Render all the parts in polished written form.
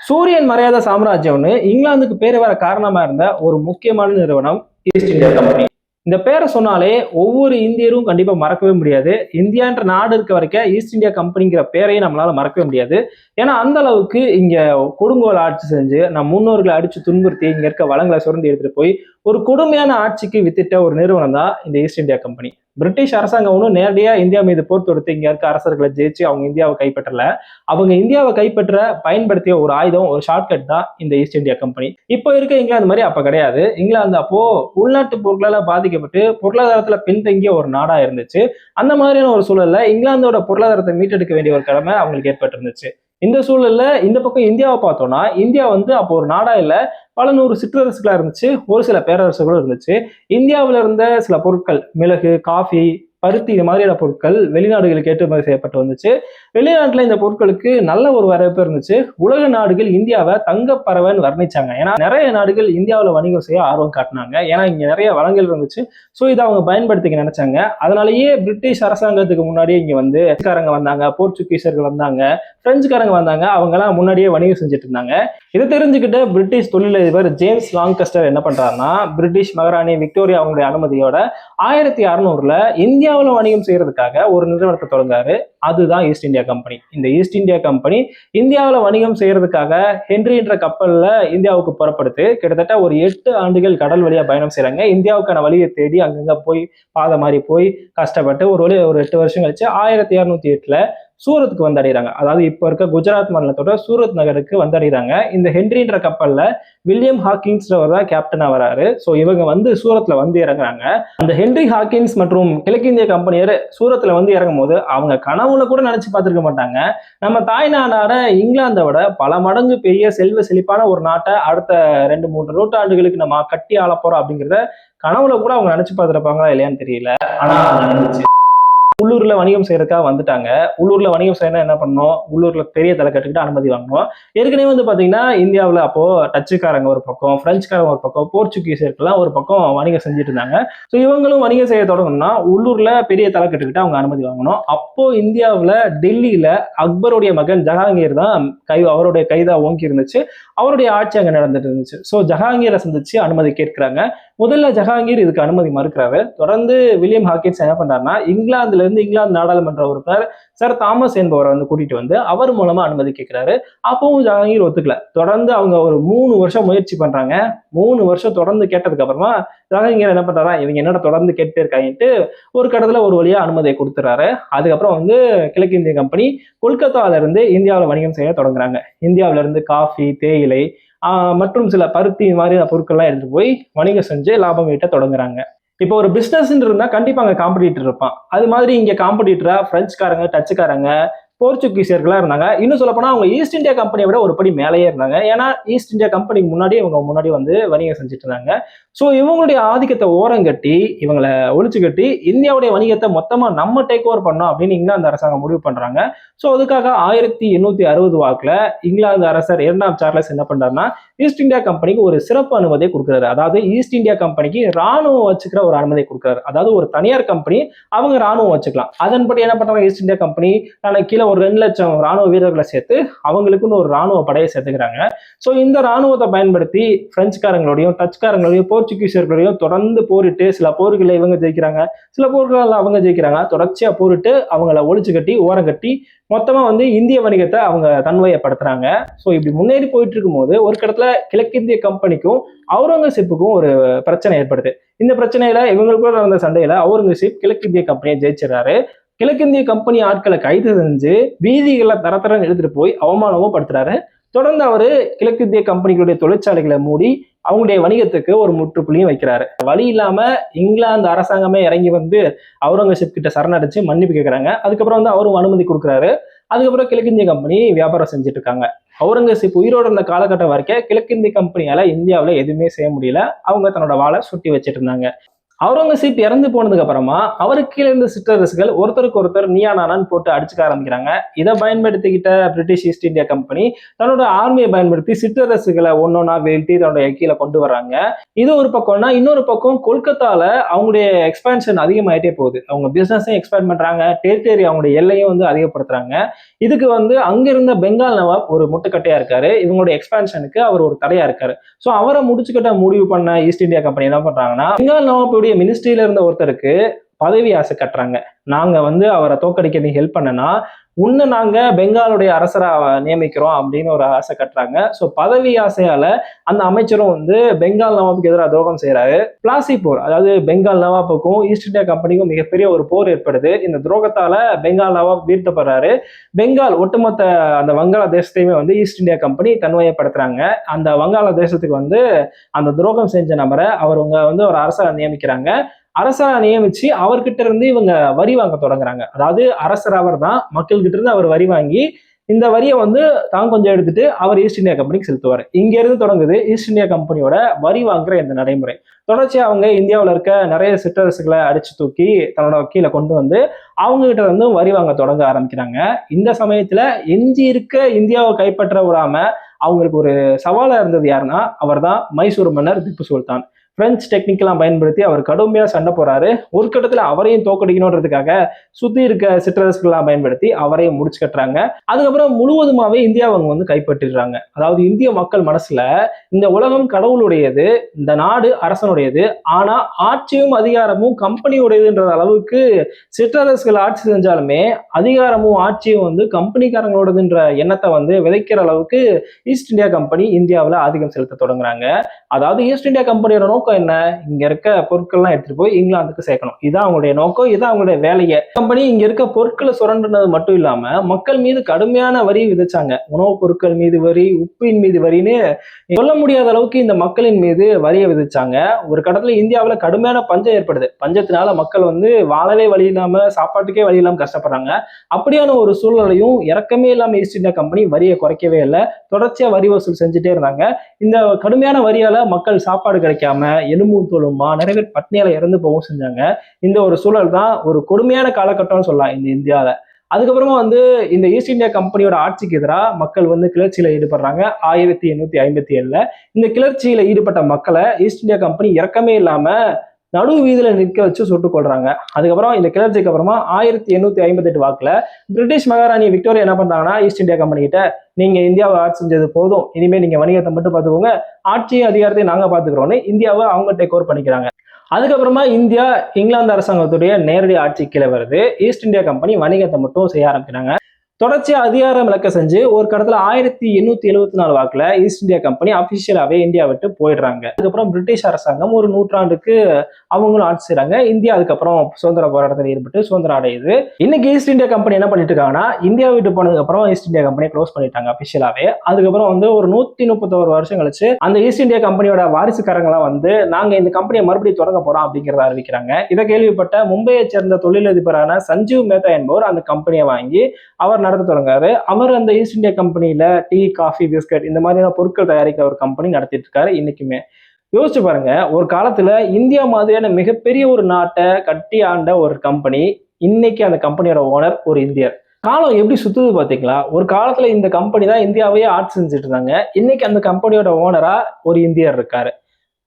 சூரியன் மறையாத சாம்ராஜ்யம்னு இங்கிலாந்துக்கு பேர் வர காரணமா இருந்த ஒரு முக்கியமான நிறுவனம் ஈஸ்ட் இந்தியா கம்பெனி. இந்த பேரை சொன்னாலே ஒவ்வொரு இந்தியரும் கண்டிப்பா மறக்கவே முடியாது. இந்தியான்ற நாடு இருக்க வரைக்கும் ஈஸ்ட் இந்தியா கம்பெனிங்கிற பேரையும் நம்மளால மறக்கவே முடியாது. ஏன்னா அந்த அளவுக்கு இங்க கொடுங்கோல் ஆட்சி செஞ்சு நம் முன்னோர்களை அடிச்சு துன்புறுத்தி இங்க இருக்க வளங்களை சுரண்டி எடுத்துட்டு போய் ஒரு கொடுமையான ஆட்சிக்கு வித்திட்ட ஒரு நிறுவனம் தான் இந்த ஈஸ்ட் இந்தியா கம்பெனி. பிரிட்டிஷ் அரசாங்கம் ஒன்றும் நேரடியா இந்தியா மீது போர் தொடுத்து இங்க இருக்க அரசர்களை ஜெயிச்சு அவங்க இந்தியாவை கைப்பற்றல. அவங்க இந்தியாவை கைப்பற்ற பயன்படுத்திய ஒரு ஆயுதம், ஒரு ஷார்ட்கட் தான் இந்த ஈஸ்ட் இந்தியா கம்பெனி. இப்போ இருக்க இங்கிலாந்து மாதிரி அப்ப கிடையாது. இங்கிலாந்து அப்போ உள்நாட்டு போர்களால பாதிக்கப்பட்டு பொருளாதாரத்துல பின்தங்கிய ஒரு நாடா இருந்துச்சு. அந்த மாதிரியான ஒரு சூழல்ல இங்கிலாந்தோட பொருளாதாரத்தை மீட்டெடுக்க வேண்டிய ஒரு கடமை அவங்களுக்கு ஏற்பட்டிருந்துச்சு. இந்த சூழல்ல இந்த பக்கம் இந்தியாவை பார்த்தோம்னா, இந்தியா அப்போ ஒரு நாடா இல்ல, பல நூறு சிற்றரசுகளா இருந்துச்சு, ஒரு சில பேரரசுகளும் இருந்துச்சு. இந்தியாவில இருந்த சில பொருட்கள், மிளகு, காஃபி, பருத்தி, இது மாதிரியான பொருட்கள் வெளிநாடுகளுக்கு ஏற்றுமதி செய்யப்பட்டு வந்துச்சு. வெளிநாட்டுல இந்த பொருட்களுக்கு நல்ல ஒரு வரவேற்பு இருந்துச்சு. உலக நாடுகள் இந்தியாவை தங்கப்பறவைன்னு வர்ணிச்சாங்க. ஏன்னா நிறைய நாடுகள் இந்தியாவில் வணிகம் செய்ய ஆர்வம் காட்டினாங்க. ஏன்னா இங்க நிறைய வளங்கள் இருந்துச்சு. ஸோ இதை அவங்க பயன்படுத்திக்க நினைச்சாங்க. அதனாலேயே பிரிட்டிஷ் அரசாங்கத்துக்கு முன்னாடியே இங்க பிரிட்டிஷ்காரங்க வந்தாங்க, போர்ச்சுகீசர்கள் வந்தாங்க, பிரெஞ்சுக்காரங்க வந்தாங்க. அவங்க எல்லாம் முன்னாடியே வணிகம் செஞ்சுட்டு இருந்தாங்க. இதை தெரிஞ்சுக்கிட்ட பிரிட்டிஷ் தொழிலதிபர் ஜேம்ஸ் லாங்கஸ்டர் என்ன பண்றாருன்னா, பிரிட்டிஷ் மகாராணி விக்டோரியா அவங்களுடைய அனுமதியோட 1600 இந்தியாவில் வணிகம் செய்யறதுக்காக ஒரு நிறுவனத்தை தொடங்காரு. அதுதான் ஈஸ்ட் இந்தியா கம்பெனி. இந்த ஈஸ்ட் இந்தியா கம்பெனி இந்தியாவில் வணிகம் செய்யறதுக்காக ஹென்றி என்ற கப்பல்ல இந்தியாவுக்கு புறப்படுத்து கிட்டத்தட்ட ஒரு 8 ஆண்டுகள் கடல் வழியா பயணம் செய்யறாங்க. இந்தியாவுக்கான வழியை தேடி அங்கங்க போய் பாதை மாதிரி போய் கஷ்டப்பட்டு ஒரு 8 வருஷம் கழிச்சு 1208 சூரத்துக்கு வந்தடைகிறாங்க. அதாவது இப்ப இருக்க குஜராத் மாநிலத்தோட சூரத் நகருக்கு வந்தடைகிறாங்க. இந்த ஹென்ரின்ற கப்பல்ல வில்லியம் ஹாக்கின்ஸ்ன்றவர் தான் கேப்டனா வராரு. ஸோ இவங்க சூரத்ல இறங்குறாங்க. அந்த ஹென்ரி ஹாக்கின்ஸ் மற்றும் கிழக்கிந்திய கம்பெனியர் சூரத்ல இறங்கும் போது அவங்க கனவுல கூட நினைச்சு பார்த்திருக்க மாட்டாங்க, நம்ம தாய் நாடான இங்கிலாந்தை விட பல மடங்கு பெரிய செல்வ செழிப்பான ஒரு நாட்டை அடுத்த 2-3 நூற்றாண்டுகளுக்கு நம்ம கட்டி ஆள போறோம் அப்படிங்கிறத கனவுல கூட அவங்க நினைச்சு பார்த்துருப்பாங்களா இல்லையான்னு தெரியல. ஆனா உள்ளூர்ல வணிகம் செய்யறதுக்காக வந்துட்டாங்க. உள்ளூர்ல வணிகம் செய்யணும் என்ன பண்ணணும், உள்ளூர்ல பெரிய தலை கட்டுக்கிட்டு அனுமதி வாங்கணும். ஏற்கனவே பாத்தீங்கன்னா இந்தியாவில் அப்போ டச்சுக்காரங்க ஒரு பக்கம், பிரெஞ்சுக்காரங்க ஒரு பக்கம், போர்ச்சுகீசர்கள்லாம் ஒரு பக்கம் வணிகம் செஞ்சுட்டு இருந்தாங்க. ஸோ இவங்களும் வணிகம் செய்ய தொடங்கணும்னா உள்ளூர்ல பெரிய தலை கட்டுக்கிட்டு அவங்க அனுமதி வாங்கணும். அப்போ இந்தியாவில் டெல்லியில அக்பருடைய மகன் ஜஹாங்கீர் தான் அவருடைய கைதா ஓங்கி இருந்துச்சு. அவருடைய ஆட்சி அங்க நடந்துட்டு இருந்துச்சு. ஸோ ஜஹாங்கீரை சந்திச்சு அனுமதி கேட்கிறாங்க. முதல்ல ஜஹாங்கீர் இதுக்கு அனுமதி மறுக்கிறாரு. தொடர்ந்து வில்லியம் ஹாக்கின்ஸ் என்ன பண்றாருன்னா, இங்கிலாந்து நாடாளுமன்ற உறுப்பினர் சர் தாமஸ் என்பவரை கூட்டிட்டு அவர் மூலமா அனுமதி கேட்கிறாரு. அப்பவும் ஜஹாங்கீர் ஒத்துக்கல. தொடர்ந்து அவங்க ஒரு 3 வருஷம் முயற்சி பண்றாங்க. 3 வருஷம் தொடர்ந்து கேட்டதுக்கு அப்புறமா ஜஹாங்கீர் என்ன பண்றாரா, இவங்க என்னோட தொடர்ந்து கேட்டே இருக்காங்கன்ட்டு ஒரு கடத்துல ஒரு வழியா அனுமதியை கொடுத்துறாரு. அதுக்கப்புறம் கிழக்கிந்திய கம்பெனி கொல்கத்தால இருந்து இந்தியாவில் வணிகம் செய்ய தொடங்குறாங்க. இந்தியாவில இருந்து காஃபி, தேயிலை மற்றும் சில பருத்தி மாதிரியான பொருட்கள்லாம் எடுத்துட்டு போய் வணிகம் செஞ்சு லாபம் ஈட்ட தொடங்குறாங்க. இப்போ ஒரு பிசினஸ் இருந்தா கண்டிப்பா அங்க காம்படிட்டர் இருப்பான். அது மாதிரி இங்க காம்படிட்டரா பிரெஞ்சுக்காரங்க, டச்சுக்காரங்க, போர்ச்சுகீசியர்களா இருந்தாங்க. இன்னும் சொல்ல போனா அவங்க ஈஸ்ட் இந்தியா கம்பெனியை விட ஒரு படி மேலேயே இருந்தாங்க. ஏன்னா ஈஸ்ட் இந்தியா கம்பெனிக்கு முன்னாடி வணிகம் செஞ்சுட்டு இருந்தாங்க. ஸோ இவங்களுடைய ஆதிக்கத்தை ஓரங்கட்டி இவங்களை ஒழிச்சு கட்டி இந்தியாவுடைய வணிகத்தை மொத்தமா நம்ம டேக் ஓவர் பண்ணோம் அப்படின்னு இங்கிலாந்து அரசாங்கம் முடிவு பண்றாங்க. ஸோ அதுக்காக 1860 வாக்குல இங்கிலாந்து அரசர் 2ஆம் சார்லஸ் என்ன பண்றாருன்னா, ஈஸ்ட் இந்தியா கம்பெனிக்கு ஒரு சிறப்பு அனுமதியை கொடுக்குறாரு. அதாவது ஈஸ்ட் இந்தியா கம்பெனிக்கு ராணுவம் வச்சுக்கிற ஒரு அனுமதியை கொடுக்குறாரு. அதாவது ஒரு தனியார் கம்பெனி, அவங்க ராணுவம் வச்சுக்கலாம். அதன்படி என்ன பண்றாங்க, ஈஸ்ட் இந்தியா கம்பெனி தனக்கு கீழே ஒரு 2 லட்சம் ராணுவ வீரர்களை சேர்த்து அவங்களுக்குன்னு ஒரு ராணுவ படையை சேர்த்துக்கிறாங்க. ஸோ இந்த ராணுவத்தை பயன்படுத்தி பிரெஞ்சுக்காரங்களோடையும், டச்சுக்காரங்களோடையும், போர்ச்சுகீசியர்களையும் தொடர்ந்து போரிட்டு சில போர்களை இவங்க ஜெயிக்கிறாங்க, சில போர்கள் அவங்க ஜெயிக்கிறாங்க. தொடர்ச்சியா போரிட்டு அவங்கள ஒழிச்சு கட்டி ஓரம் கட்டி மொத்தமா இந்திய வணிகத்தை அவங்க தன்வயப்படுத்துறாங்க. ஸோ இப்படி முன்னேறி போயிட்டு இருக்கும் போது ஒரு இடத்துல கிழக்கிந்திய கம்பெனிக்கும் அவுரங்கசீப்புக்கும் ஒரு பிரச்சனை ஏற்படுது. இந்த பிரச்சனையில இவங்களுக்குள்ள நடந்த சண்டையில அவுரங்கசீப் கிழக்கிந்திய கம்பெனியை ஜெயிச்சிடறாரு. கிழக்கிந்திய கம்பெனி ஆட்களை கைது செஞ்சு வீதிகளை தரத்தரன்னு எடுத்துட்டு போய் அவமானமும் படுத்துறாரு. தொடர்ந்து அவரு கிழக்கிந்திய கம்பெனிகளுடைய தொழிற்சாலைகளை மூடி அவங்களுடைய வணிகத்துக்கு ஒரு முற்றுப்புள்ளியும் வைக்கிறாரு. வழி இல்லாம இங்கிலாந்து அரசாங்கமே இறங்கி அவுரங்கசீப் கிட்ட சரணடைச்சு மன்னிப்பு கேட்கிறாங்க. அதுக்கப்புறம் அவரும் அனுமதி கொடுக்குறாரு. அதுக்கப்புறம் கிழக்கிந்திய கம்பெனி வியாபாரம் செஞ்சுட்டு இருக்காங்க. அவுரங்கசீப் உயிரோடு இருந்த காலகட்டம் வரைக்கும் கிழக்கிந்திய கம்பெனியால இந்தியாவில் எதுவுமே செய்ய முடியல. அவங்க தன்னோட வாழை சுட்டி வச்சுட்டு இருந்தாங்க. அவுரங்கசீப் இறந்து போனதுக்கு அப்புறமா அவருக்கு கீழே இருந்த சிற்றரசுகள் ஒருத்தருக்கு ஒருத்தர் நீயா நானான்னு போட்டு அடிச்சுக்க ஆரம்பிக்கிறாங்க. இதை பயன்படுத்திக்கிட்ட பிரிட்டிஷ் ஈஸ்ட் இந்தியா கம்பெனி தன்னோட ஆர்மியை பயன்படுத்தி சிற்றரசுகளை ஒன்னொன்னா வீழ்த்தி தன்னோட கீழே கொண்டு வர்றாங்க. இது ஒரு பக்கம்னா, இன்னொரு பக்கம் கொல்கத்தால அவங்களுடைய எக்ஸ்பான்ஷன் அதிகமாயிட்டே போகுது. அவங்க பிசினஸையும் எக்ஸ்பேண்ட் பண்றாங்க, டெரிட்டரி அவங்களுடைய எல்லையும் அதிகப்படுத்துறாங்க. இதுக்கு அங்க இருந்த பெங்கால் நவாப் ஒரு முட்டுக்கட்டையா இருக்காரு. இவங்களுடைய எக்ஸ்பான்ஷனுக்கு அவர் ஒரு தடையா இருக்காரு. சோ அவரை முடிச்சுக்கிட்ட முடிவு பண்ண ஈஸ்ட் இந்தியா கம்பெனி என்ன பண்றாங்கன்னா, பெங்கால் நவாப்புடைய மினிஸ்ட்ரியில இருந்த ஒருத்தருக்கு பதவி ஆசை கட்டுறாங்க. நாங்க அவரை தோக்கடிக்க நீ ஹெல்ப் பண்ணனா உன்னை நாங்க பெங்காலுடைய அரசரா நியமிக்கிறோம் அப்படின்னு ஒரு ஆசை கட்டுறாங்க. ஸோ பதவி ஆசையால அந்த அமைச்சரும் பெங்கால் நவாப்புக்கு எதிராக துரோகம் செய்யறாரு. பிளாசி போர், அதாவது பெங்கால் நவாப்புக்கும் ஈஸ்ட் இந்தியா கம்பெனிக்கும் மிகப்பெரிய ஒரு போர் ஏற்படுது. இந்த துரோகத்தால பெங்கால் நவாப் வீழ்த்தப்படுறாரு. பெங்கால் ஒட்டுமொத்த அந்த வங்காள தேசத்தையுமே ஈஸ்ட் இந்தியா கம்பெனி தன்வயப்படுத்துறாங்க. அந்த வங்காள தேசத்துக்கு அந்த துரோகம் செஞ்ச நபரை அவங்க ஒரு அரசரை நியமிக்கிறாங்க. அரசரா நியமிச்சு அவர்கிட்ட இருந்து இவங்க வரி வாங்க தொடங்குறாங்க. அதாவது அரசர் அவர் தான், மக்கள் கிட்ட இருந்து அவர் வரி வாங்கி இந்த வரியை தான் கொஞ்சம் எடுத்துட்டு அவர் ஈஸ்ட் இந்தியா கம்பெனிக்கு செலுத்துவார். இங்க இருந்து தொடங்குது ஈஸ்ட் இந்தியா கம்பெனியோட வரி வாங்குற இந்த நடைமுறை. தொடர்ச்சியா அவங்க இந்தியாவில் இருக்க நிறைய சிற்றரசுகளை அடிச்சு தூக்கி தன்னோட கீழே கொண்டு அவங்க கிட்ட வரி வாங்க தொடங்க ஆரம்பிக்கிறாங்க. இந்த சமயத்துல எஞ்சி இருக்க இந்தியாவை கைப்பற்ற விடாம அவங்களுக்கு ஒரு சவாலா இருந்தது யாருன்னா, அவர் தான் மைசூர் மன்னர் திப்பு சுல்தான். பிரெஞ்சு டெக்னிக்கெல்லாம் பயன்படுத்தி அவர் கடுமையா சண்டை போறாரு. ஒரு கட்டத்துல அவரையும் தோக்கடிக்கணுன்றதுக்காக சுத்தி இருக்க சிற்றரசுகள்லாம் பயன்படுத்தி அவரையும் முடிச்சு கட்டுறாங்க. அதுக்கப்புறம் முழுவதுமாவே இந்தியாவை கைப்பற்றிடுறாங்க. அதாவது இந்திய மக்கள் மனசுல இந்த உலகம் கடவுளுடையது, இந்த நாடு அரசனுடையது, ஆனா ஆட்சியும் அதிகாரமும் கம்பெனியுடையதுன்ற அளவுக்கு சிற்றரசுகள் ஆட்சி செஞ்சாலுமே அதிகாரமும் ஆட்சியும் கம்பெனிக்காரங்களோடதுன்ற எண்ணத்தை விதைக்கிற அளவுக்கு ஈஸ்ட் இந்தியா கம்பெனி இந்தியாவில் ஆதிக்கம் செலுத்த தொடங்குறாங்க. அதாவது ஈஸ்ட் இந்தியா கம்பெனியோட நோக்கம் என்ன? இங்க இருக்க பொருட்கள்லாம் எடுத்துட்டு போய் இங்கிலாந்துக்கு சேர்க்கணும். இதான் அவங்களுடைய நோக்கம், இதான் அவங்களுடைய வேலையை. கம்பெனி இங்க இருக்க பொருட்களை சுரண்டுனது மட்டும் இல்லாம மக்கள் மீது கடுமையான வரி விதிச்சாங்க. உணவுப் பொருட்கள் மீது வரி, உப்பின் மீது வரின்னு சொல்ல முடியாத அளவுக்கு இந்த மக்களின் மீது வரியை விதிச்சாங்க. ஒரு கட்டத்துல இந்தியாவில் கடுமையான பஞ்சம் ஏற்படுது. பஞ்சத்தினால மக்கள் வாழவே வழி இல்லாம, சாப்பாட்டுக்கே வழி இல்லாம கஷ்டப்படுறாங்க. அப்படியான ஒரு சூழ்நிலையும் இறக்கமே இல்லாம ஈஸ்ட் இந்தியா கம்பெனி வரியை குறைக்கவே இல்லை. தொடர்ச்சியா வரி வசூல் செஞ்சுட்டே இருந்தாங்க. இந்த கடுமையான வரியால மக்கள் சாப்பாடு கிடைக்காம எலும்பும் தோலுமா நிறைய பேர் பட்னியால இறந்து போகவும் செஞ்சாங்க. இந்த ஒரு சூழல் தான் ஒரு கொடுமையான காலகட்டம்னு சொல்லலாம் இந்த இந்தியாவில. அதுக்கப்புறமா இந்த ஈஸ்ட் இந்தியா கம்பெனியோட ஆட்சிக்கு எதிராக மக்கள் கிளர்ச்சியில ஈடுபடுறாங்க. 1857 இந்த கிளர்ச்சியில ஈடுபட்ட மக்களை ஈஸ்ட் இந்தியா கம்பெனி இறக்கமே இல்லாம நடு வீதியில நிற்க வச்சு சுட்டுக் கொள்றாங்க. அதுக்கப்புறம் இந்த கிளர்ச்சிக்கு அப்புறமா 1858 வாக்குல பிரிட்டிஷ் மகாராணி விக்டோரியா என்ன பண்றாங்கன்னா, ஈஸ்ட் இந்தியா கம்பெனி கிட்ட நீங்க இந்தியாவை ஆட்சி செஞ்சது போதும், இனிமே நீங்க வணிகத்தை மட்டும் பார்த்துக்கோங்க, ஆட்சியும் அதிகாரத்தையும் நாங்க பாத்துக்கிறோம்னு இந்தியாவை அவங்க டேக் ஓவர் பண்ணிக்கிறாங்க. அதுக்கப்புறமா இந்தியா இங்கிலாந்து அரசாங்கத்துடைய நேரடி ஆட்சி கீழே வருது. ஈஸ்ட் இந்தியா கம்பெனி வணிகத்தை மட்டும் செய்ய ஆரம்பிக்கிறாங்க. தொடர்ச்சியா அதிகாரம் இழக்க செஞ்சு ஒரு கடத்துல 1874 வாக்குல ஈஸ்ட் இந்தியா கம்பெனி அபிஷியலாவே இந்தியா விட்டு போயிடுறாங்க. அதுக்கப்புறம் பிரிட்டிஷ் அரசாங்கம் ஒரு நூற்றாண்டுக்கு அவங்களும் ஆட்சி செய்யறாங்க. இந்தியா அதுக்கப்புறம் சுதந்திர போராட்டத்தில் ஈடுபட்டு சுதந்திரம் அடையுது. இன்னைக்கு ஈஸ்ட் இந்தியா கம்பெனி என்ன பண்ணிட்டு இருக்காங்கன்னா, இந்தியா விட்டு போனதுக்கு அப்புறம் ஈஸ்ட் இந்தியா கம்பெனி க்ளோஸ் பண்ணிட்டாங்க அபிஷியலாவே. அதுக்கப்புறம் ஒரு 131 வருஷம் கழிச்சு அந்த ஈஸ்ட் இந்தியா கம்பெனியோட வாரிசுக்காரங்களாம் நாங்க இந்த கம்பெனியை மறுபடியும் தொடங்க போறோம் அப்படிங்கிறத அறிவிக்கிறாங்க. இதை கேள்விப்பட்ட மும்பையை சேர்ந்த தொழிலதிபரான சஞ்சீவ் மேத்தா என்பவர் அந்த கம்பெனியை வாங்கி அவர் நடத்த தொடங்காரு. அவர் அந்த ஈஸ்ட் இந்தியா கம்பெனியில டீ, காஃபி, பிஸ்கட் இந்த மாதிரியான பொருட்கள் தயாரிக்கிற ஒரு கம்பெனி நடத்திட்டு இருக்காரு இன்னைக்குமே. யோசிச்சு பாருங்க, ஒரு காலத்துல இந்தியா மாதிரியான மிகப்பெரிய ஒரு நாட்டை கட்டி ஆண்ட ஒரு கம்பெனி, இன்னைக்கு அந்த கம்பெனியோட ஓனர் ஒரு இந்தியர். காலம் எப்படி சுத்துது பாத்தீங்களா? ஒரு காலத்துல இந்த கம்பெனி தான் இந்தியாவையே ஆட்சி செஞ்சுட்டு இருந்தாங்க. இன்னைக்கு அந்த கம்பெனியோட ஓனரா ஒரு இந்தியர் இருக்காரு.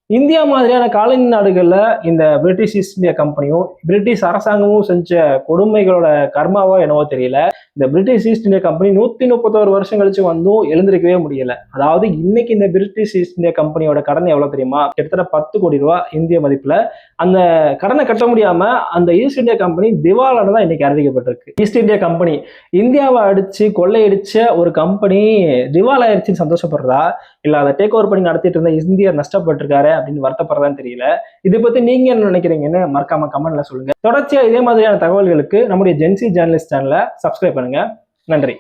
இந்தியா மாதிரியான காலனி நாடுகள்ல இந்த பிரிட்டிஷ் ஈஸ்ட் இந்தியா கம்பெனியும் பிரிட்டிஷ் அரசாங்கமும் செஞ்ச கொடுமைகளோட கர்மாவோ என்னவோ தெரியல, இந்த பிரிட்டிஷ் ஈஸ்ட் இந்தியா கம்பெனி 131 வருஷம் கழிச்சு எழுந்திருக்கவே முடியல. அதாவது இன்னைக்கு இந்த பிரிட்டிஷ் ஈஸ்ட் இந்தியா கம்பெனியோட கடன் எவ்வளவு தெரியுமா? கிட்டத்தட்ட 10 கோடி ரூபாய் இந்திய மதிப்புல. அந்த கடனை கட்ட முடியாம அந்த ஈஸ்ட் இந்தியா கம்பெனி திவாலான தான் இன்னைக்கு அறிவிக்கப்பட்டிருக்கு. ஈஸ்ட் இந்தியா கம்பெனி இந்தியாவை அடிச்சு கொள்ளையடிச்ச ஒரு கம்பெனி திவால் ஆயிடுச்சுன்னு சந்தோஷப்படுறதா, இல்ல அதை டேக் ஓவர் பண்ணி நடத்திட்டு இருந்த இந்தியர் நஷ்டப்பட்டிருக்காரு அப்படின்னு வருத்தப்படுறதான்னு தெரியல. இதை பத்தி நீங்க என்ன நினைக்கிறீங்கன்னு மறக்காம கமெண்ட்ல சொல்லுங்க. தொடர்ச்சியா இதே மாதிரியான தகவல்களுக்கு நம்முடைய ஜென்சி ஜேர்னலிஸ்ட் சேனலை சப்ஸ்கிரைப் பண்ணுங்க. நன்றி.